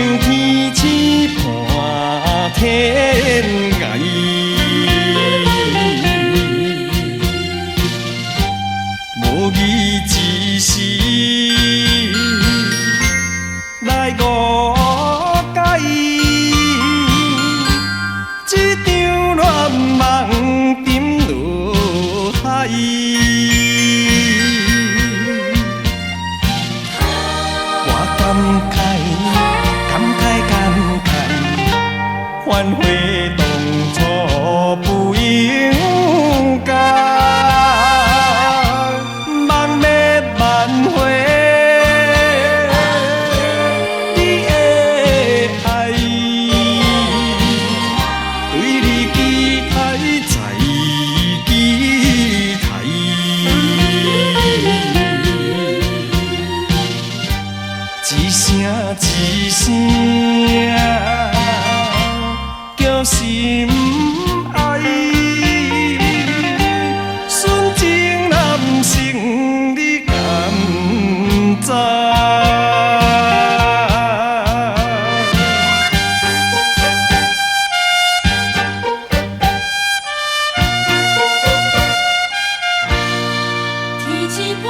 像天星伴天涯，无义之时来误解，这场恋梦沉落海。我感慨，反悔当初不应该，望灭挽回你的爱，对你期待再期待，一声一声叫心爱，纯情男性你敢知？天气半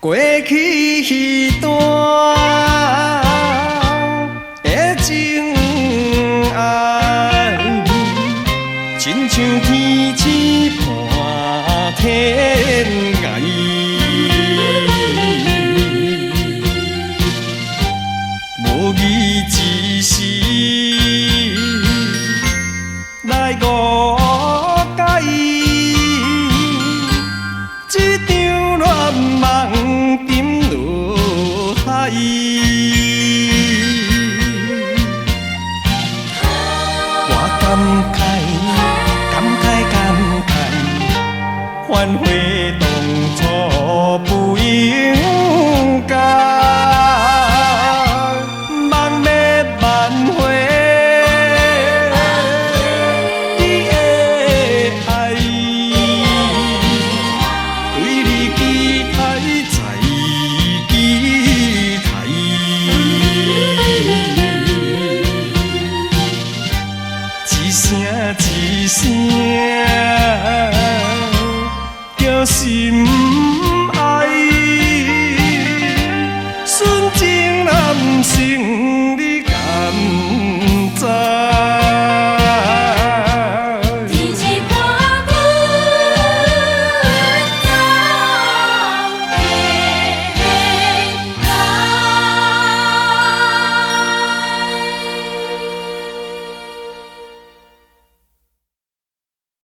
过去迄段的情爱，亲像天星伴天涯，无义之时来误解，这场恋梦沉落海。我感慨，反悔当初不应该，望灭挽回你的爱，对你期待再期待，一声一声叫心爱，纯情男性你敢知？